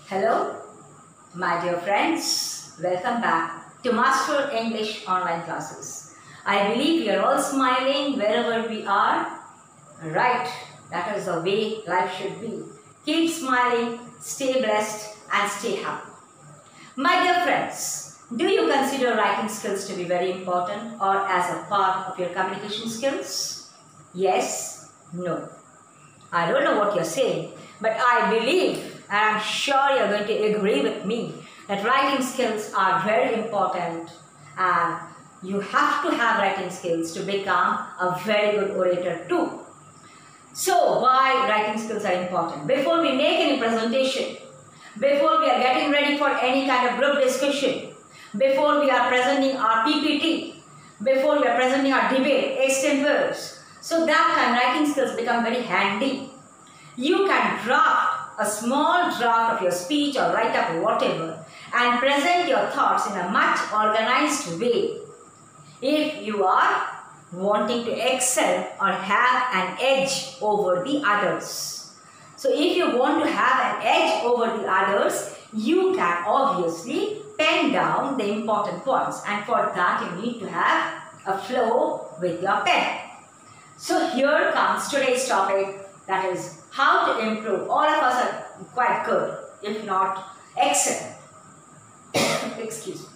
Hello, my dear friends. Welcome back to Master English online classes. I believe we are all smiling wherever we are. Right, that is the way life should be. Keep smiling, stay blessed, and stay happy. My dear friends, do you consider writing skills to be very important or as a part of your communication skills? Yes, no. I don't know what you're saying, but I believe and I'm sure you're going to agree with me that writing skills are very important and you have to have writing skills to become a very good orator too. So why writing skills are important? Before we make any presentation, before we are getting ready for any kind of group discussion, before we are presenting our PPT, before we are presenting our debate, extempores, so that time writing skills become very handy. You can draft a small draft of your speech or write up whatever and present your thoughts in a much organized way. If you are wanting to excel or have an edge over the others. So if you want to have an edge over the others, you can obviously pen down the important points, and for that you need to have a flow with your pen. So here comes today's topic, that is how to improve. All of us are quite good, if not excellent. Excuse me.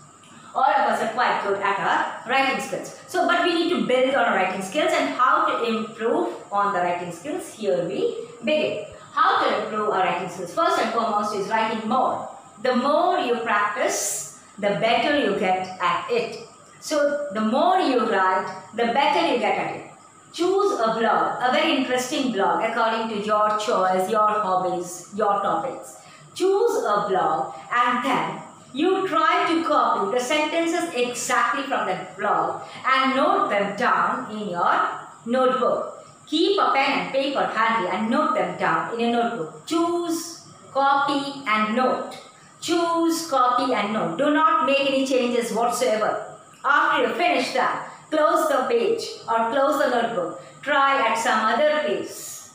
All of us are quite good at our writing skills. So, but we need to build on our writing skills, and how to improve on the writing skills. Here we begin. How to improve our writing skills? First and foremost is writing more. The more you practice, the better you get at it. So, the more you write, the better you get at it. Choose a blog, a very interesting blog according to your choice, your hobbies, your topics. Choose a blog and then you try to copy the sentences exactly from that blog and note them down in your notebook. Keep a pen and paper handy and note them down in a notebook. Choose, copy and note. Choose, copy and note. Do not make any changes whatsoever. After you finish that, close the page or close the notebook. Try at some other place.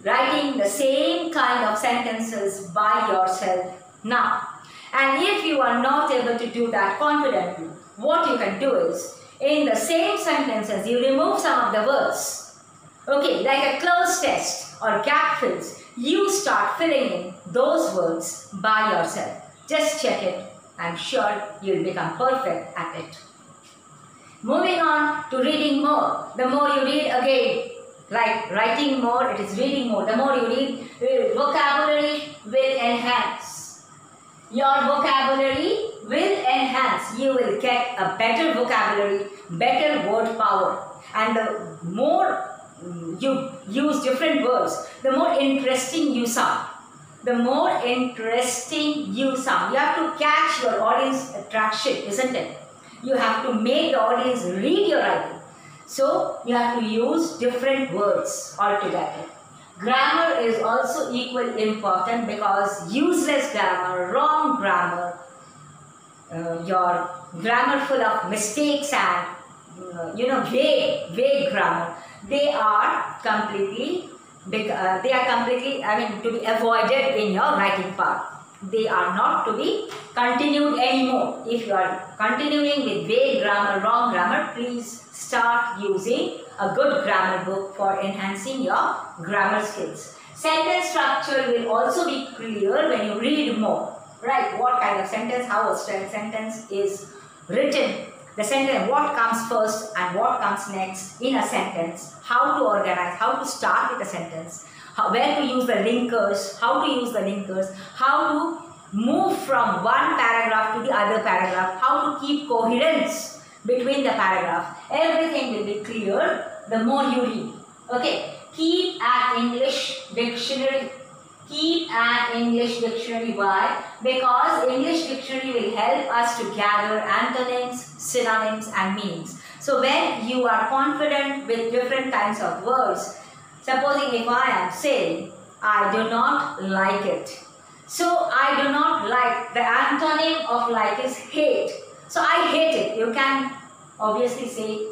Writing the same kind of sentences by yourself now. And if you are not able to do that confidently, what you can do is, in the same sentences, you remove some of the words. Okay, like a close test or gap fills, you start filling in those words by yourself. Just check it. I'm sure you'll become perfect at it. Moving on to reading more. The more you read again, like writing more, it is reading more. The more you read, vocabulary will enhance. Your vocabulary will enhance. You will get a better vocabulary, better word power. And the more you use different words, the more interesting you sound. The more interesting you sound. You have to catch your audience attraction, isn't it? You have to make the audience read your writing. So, you have to use different words altogether. Grammar is also equally important because useless grammar, wrong grammar, your grammar full of mistakes and vague grammar, they are completely to be avoided in your writing part. They are not to be continued anymore. If you are continuing with vague grammar, wrong grammar, please start using a good grammar book for enhancing your grammar skills. Sentence structure will also be clear when you read more. Right? What kind of sentence, how a sentence is written. The sentence, what comes first and what comes next in a sentence. How to organize, how to start with a sentence. Where to use the linkers, how to use the linkers, how to move from one paragraph to the other paragraph, how to keep coherence between the paragraph. Everything will be clear the more you read. Okay, keep an English dictionary. Keep an English dictionary. Why? Because English dictionary will help us to gather antonyms, synonyms and meanings. So when you are confident with different kinds of words, supposing if I am saying, I do not like it. So, I do not like, the antonym of like is hate. So, I hate it. You can obviously say,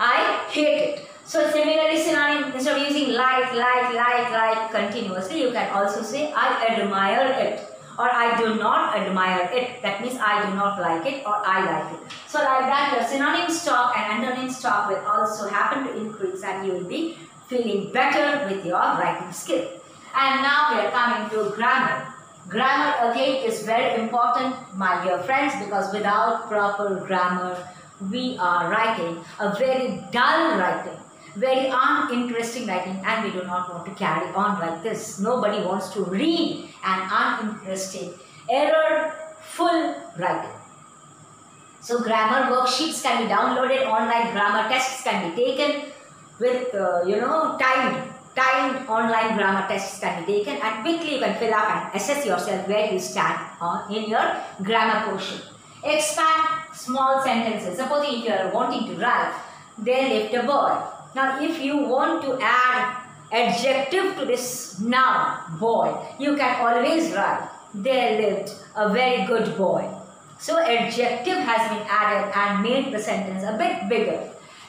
I hate it. So, similarly, synonym, instead of using like continuously, you can also say, I admire it. or I do not admire it. That means I do not like it or I like it. So like that your synonym stock and antonym stock will also happen to increase and you will be feeling better with your writing skill. And now we are coming to grammar. Grammar again is very important, my dear friends, because without proper grammar we are writing a very dull writing, very uninteresting writing, and we do not want to carry on like this. Nobody wants to read an uninteresting, error-full writing. So grammar worksheets can be downloaded, online grammar tests can be taken with timed online grammar tests can be taken, and quickly you can fill up and assess yourself where you stand in your grammar portion. Expand small sentences. Supposing if you are wanting to write, "There lived a boy." Now if you want to add adjective to this noun, boy, you can always write, "There lived a very good boy." So adjective has been added and made the sentence a bit bigger.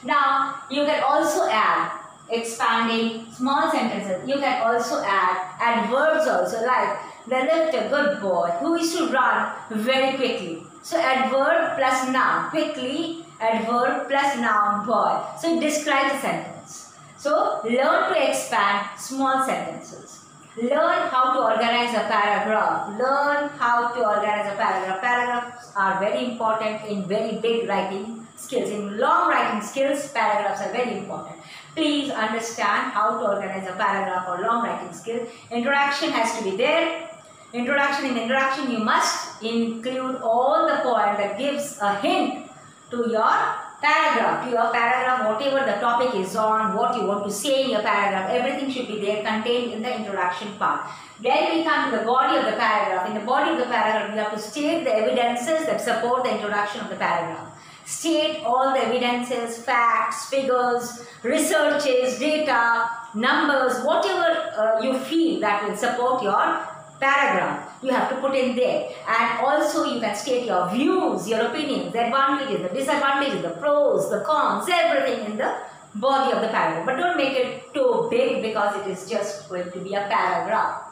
Now you can also add, expanding small sentences, you can also add adverbs also, like there lived a good boy who used to run very quickly. So adverb plus noun, quickly, adverb plus noun, boy. So it describes a sentence. So learn to expand small sentences. Learn how to organize a paragraph. Learn how to organize a paragraph. Paragraphs are very important in very big writing skills. In long writing skills, paragraphs are very important. Please understand how to organize a paragraph or long writing skill. Introduction has to be there. Introduction. In introduction, you must include all the point that gives a hint to your paragraph. To your paragraph, whatever the topic is on, what you want to say in your paragraph, everything should be there contained in the introduction part. Then we come to the body of the paragraph. In the body of the paragraph, you have to state the evidences that support the introduction of the paragraph. State all the evidences, facts, figures, researches, data, numbers, whatever you feel that will support your paragraph. You have to put in there. And also you can state your views, your opinions, the advantages, the disadvantages, the pros, the cons, everything in the body of the paragraph. But don't make it too big because it is just going to be a paragraph.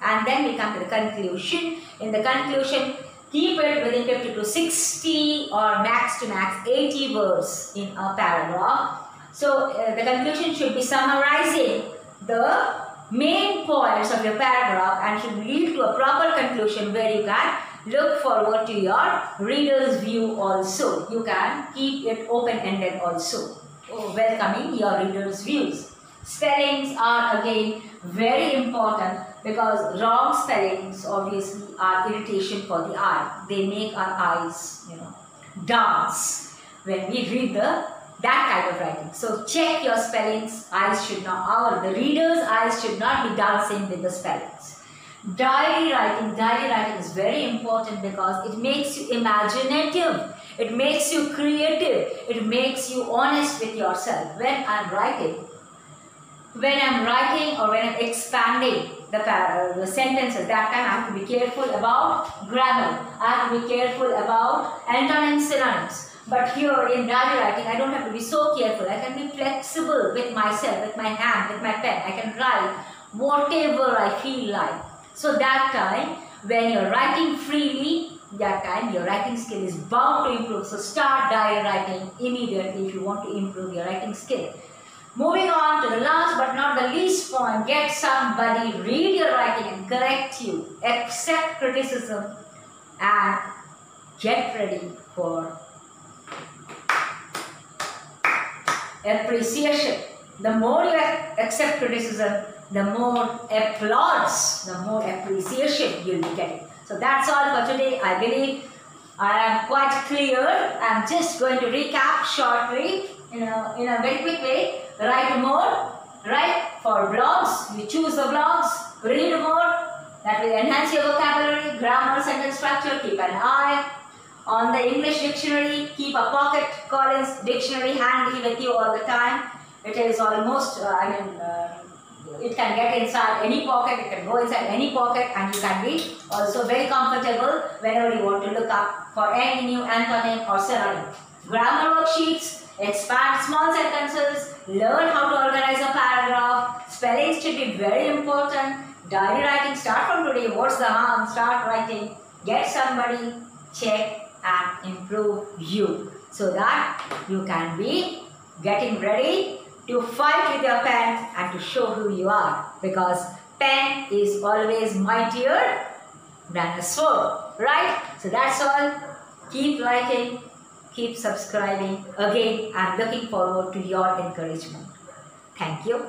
And then we come to the conclusion. In the conclusion, keep it within 50 to 60 or max to max 80 words in a paragraph. So the conclusion should be summarizing the main points of your paragraph and should lead to a proper conclusion where you can look forward to your reader's view also. You can keep it open-ended also, welcoming your reader's views. Spellings are again very important because wrong spellings obviously are irritation for the eye. They make our eyes, dance when we read that kind of writing. So check your spellings. The reader's eyes should not be dancing with the spellings. Diary writing is very important because it makes you imaginative. It makes you creative. It makes you honest with yourself. When I'm writing or when I'm expanding the sentences, that time I have to be careful about grammar. I have to be careful about antonyms, synonyms. But here in diary writing, I don't have to be so careful. I can be flexible with myself, with my hand, with my pen. I can write whatever I feel like. So that time, when you're writing freely, that time your writing skill is bound to improve. So start diary writing immediately if you want to improve your writing skill. Moving on to the last but not the least point, get somebody read your writing and correct you. Accept criticism and get ready for appreciation. The more you accept criticism, the more applause, the more appreciation you'll be getting. So that's all for today. I believe I am quite clear. I'm just going to recap shortly in a very quick way. Write more. Write for blogs. You choose the blogs. Read more. That will enhance your vocabulary, grammar, sentence structure. Keep an eye on the English dictionary. Keep a pocket Collins dictionary handy with you all the time. It is almost, it can get inside any pocket, it can go inside any pocket, and you can be also very comfortable whenever you want to look up for any new antonym or synonym. Grammar worksheets, expand small sentences, learn how to organize a paragraph. Spellings should be very important. Diary writing, start from today. What's the harm? Start writing. Get somebody, check and improve you so that you can be getting ready to fight with your pen and to show who you are, because pen is always mightier than a sword, right? So that's all. Keep liking, keep subscribing. Again, I'm looking forward to your encouragement. Thank you.